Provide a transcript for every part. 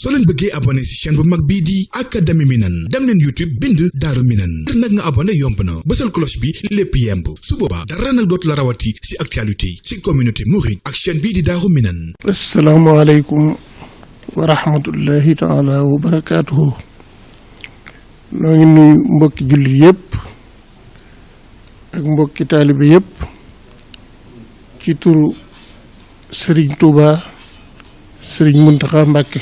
soo leen bëggee abonné ci chaîne bu mag bii di Académie Minane dem leen YouTube bind Daaru Minane ngir nag nga abonné yomb na bësal cloche bi lépp yemb su boobaa dara nag dootu la rawati ci actualité ci communauté mouride ak chaîne bii di Daaru Minane. asalaamaaleykum wa rahmatullahi taala wa barakaatuhu. noo ngi nuyu mbokki jullit yépp ak mbokki taalibe yépp ci turu Serigne Touba Serigne Mountakha Mbacké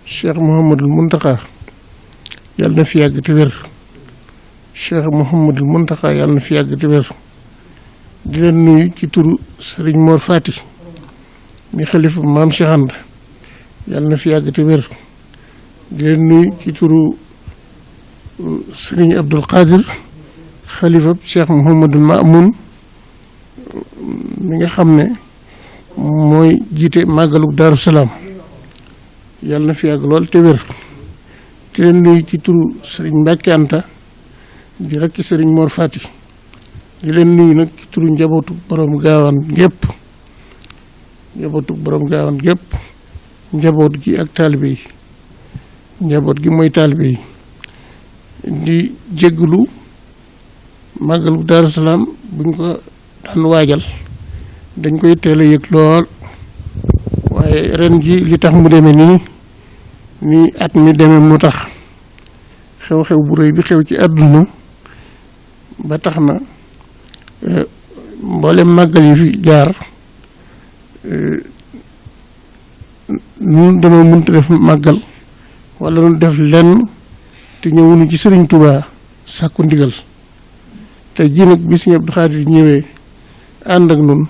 Cheikh Mouhamadul Mountakha yàlla na fi yàgg te wér Cheikh Mouhamadul Mountakha yàlla na fi yàgg te wér di leen nuyu ci turu Serigne Mor Fati mi xalifa maam Cheikh Anta yàlla na fi yàgg te wér di leen nuyu ci turu Serigne Abdul Qadir xalifa Cheikh Mouhamadul Mamoun mi nga xam ne mooy jiite màggalu Daaru Salaam yàlla na fi yàgg lool te wér di leen nuyu ci turu Serigne Mbacké Anta di rekk Serigne Mor Fati di leen nuyu nag ci turu njabootu borom gaawaan gépp njaboot gi ak taalibe yi njaboot gi mooy taalibe yi di jégglu màggalu Daaru Salaam buñ ko daan waajal dañ koy teel a yëg lool waaye ren ji li tax mu demee nii at mi demee mu tax xew-xew bu rëy bi xew ci àdduna ba tax na mboolem màggal yi fi jaar nun dama mënta def màggal wala nun def lenn te ñëwunu ci Sëriñ Tuubaa sàkku ndigal te ji nag bi Sëriñ Abdou Khadir ñëwee ànd ak nun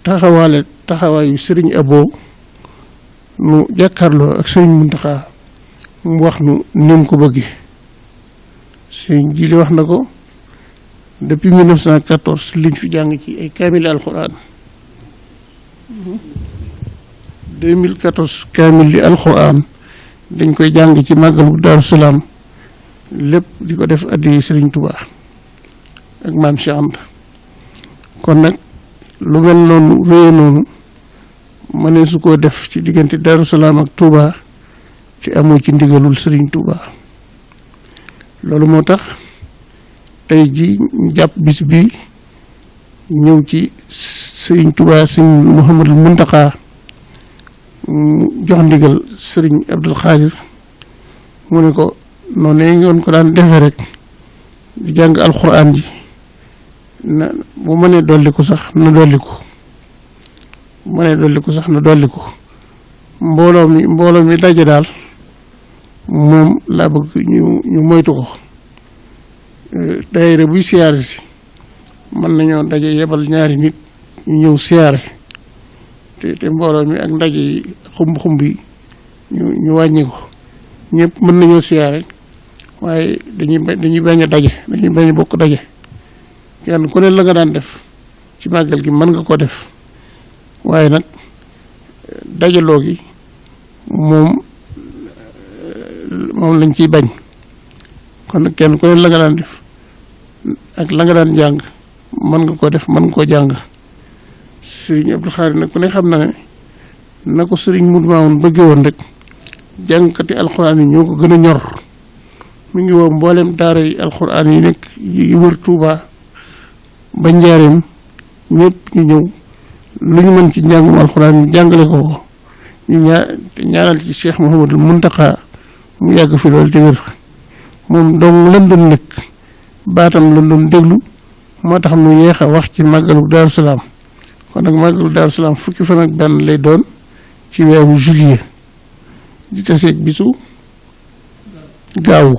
taxawaayu Sëriñ Abo nu jàkkaarloo ak Sëriñ Mountakha mu wax nu ni mu ko bëggee Sëriñ ji li wax na ko depuis 1914 liñ fi jàng ci ay kaamil alxuraan 2014 kaamil li alxuraan dañ koy jàng ci màggalu Daaru Salaam lépp di ko def addi Sëriñ Tuubaa ak maam Cheikh Anta kon nag lu mel noonu réye noonu mënee su koo def ci diggante Daaru Salaam ak Touba ci amoo ci ndigalul Sëriñ Tuubaa loolu moo tax tey ji ñu jàpp bis bi ñëw ci Sëriñ Tuubaa Sëriñ Mouhamadul Mountakha jox ndigal Sëriñ Abdul Xaadir mu ne ko noonu la ngeen ko daan defee rek di jàng alxuraan ji na bu mënee dolli ko sax na dolli ko mbooloo mi daje daal moom laa bëgg ñu moytu ko daayira buy siyaare si mën nañoo daje yebal ñaari nit ñu ñëw siyaare te mbooloo mi ak ndaje yi xumb yi ñu wàññi ko ñëpp mën nañoo siyaare waaye dañuy bañ a daje dañuy bañ a bokk daje kenn ku ne la nga daan def ci màggal gi mën nga ko def waaye nag dajaloo gi moom lañ ciy bañ kon nag kenn ku ne la nga daan def ak la nga daan jàng mën nga ko def mën nga koo jàng Sëriñ Abdou Khadir nag ku ne xam na ne na ko Sëriñ Mudu Maamun bëgge woon rek jàngkati alxuraan yi ñoo ko gën a ñor mi ngi woo mboolem daara yi alxuraan yi nekk yi wër Tuuba ba Njaareem ñëpp ñu ñëw lu ñu mën ci njàngum alxuraan ñu jàngale ko ñu ñaanal ci Cheikh Mouhamadul Mountakha mu yàgg fi loolu te wér moom dong lan doon nekk baatam lan doon déglu moo tax mu yeex a wax ci màggalu Daaru Salaam kon nag màggalu Daaru Salaam fukki fan ak benn lay doon ci weeru juillet di taseeg bisu gaawu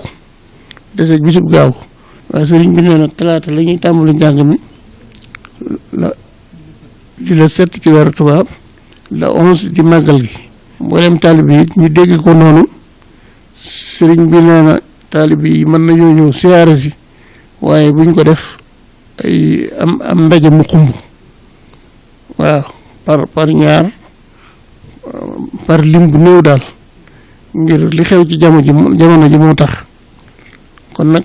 waaye sëriñ bi nee na talaata la ñuy tàmbali njàng mi di la 7 ci weeru tubaab la 11 di màggal gi mboolem taalibe yi ñu dégg ko noonu sëriñ bi nee na taalibe yi mën nañoo ñëw siyaare si waaye buñ ko def ay am ndaje mu xumb waaw par ñaar par lim bu néew daal ngir li xew ci jamono ji moo tax kon nag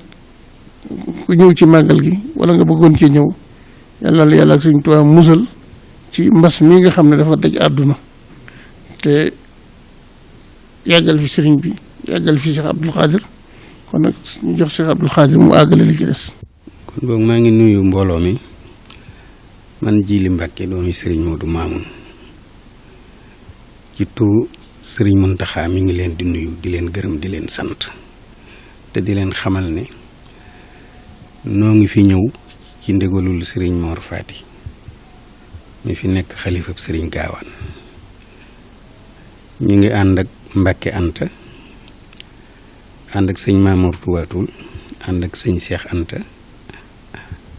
ku ñëw ci màggal gi wala nga bëggoon ci ñëw yàlla la yàlla ak Sëriñ Tuubaa musal ci mbas mi nga xam ne dafa daj àdduna te yàggal fi sëriñ bi yàggal fi Cheikh Abdoul Khadir kon nag ñu jox Cheikh Abdoul Khadir mu àggale li ci des. kon boog maa ngi nuyu mbooloo mi man Jili Mbàkke doomi sëriñ Modou Mamoun ci turu sëriñ Muntaxa mi ngi leen di nuyu di leen gërëm di leen sant te di leen xamal ne noo ngi fi ñëw ci ndégalul sëriñ Mor Fati mi fi nekk xalifab sëriñ Gaawaan ñu ngi ànd ak Mbàkke Anta ànd ak sëñ Mamour Tuwaatul ànd ak sëñ Cheikh Anta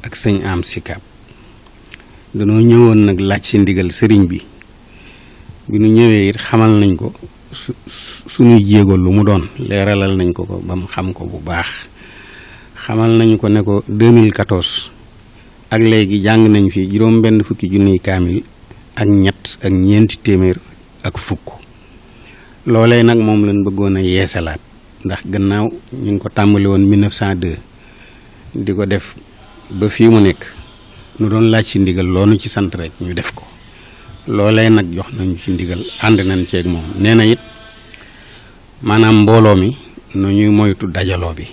ak sëñ Am Sikab danoo ñëwoon nag laaj si ndigal sëriñ bi nu ñëwee it xamal nañ ko suñuy jéego lu mu doon leeralal nañ ko ba mu xam ko bu baax xamal nañu ko ne ko 2014 ak léegi jàng nañ fi juróom benn fukki junniy kaamil ak ñett ak ñeenti téeméer ak fukk loolee nag moom lañ bëggoon a yeesalaat ndax gannaaw ñu ngi ko tàmbali woon 1902 di ko def ba fii mu nekk nu doon laaj ci ndigal loonu ci sant rek ñu def ko loolee nag jox nañu ci ndigal ànd nañ ceeg moom nee na it maanaam mbooloo mi nu ñuy moytu dajaloo bi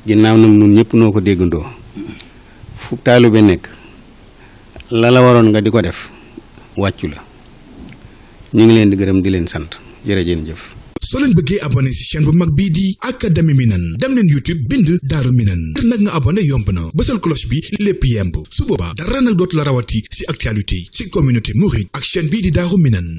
ginnaaw nag nun ñëpp noo ko déggandoo fu taalibe nekk la waroon nga di ko def wàccu la ñu ngi leen di gërëm di leen sant jërëjeen jëf. soo leen bëggee abonné ci chaîne bu mag bii di Académie Minane dem leen YouTube bind Daaru Minane ngir nag nga abonné yomb na bësal cloche bi lépp yemb su boobaa dara nag dootu la rawati ci actualité ci communauté mouride ak chaîne bii di Daaru Minane.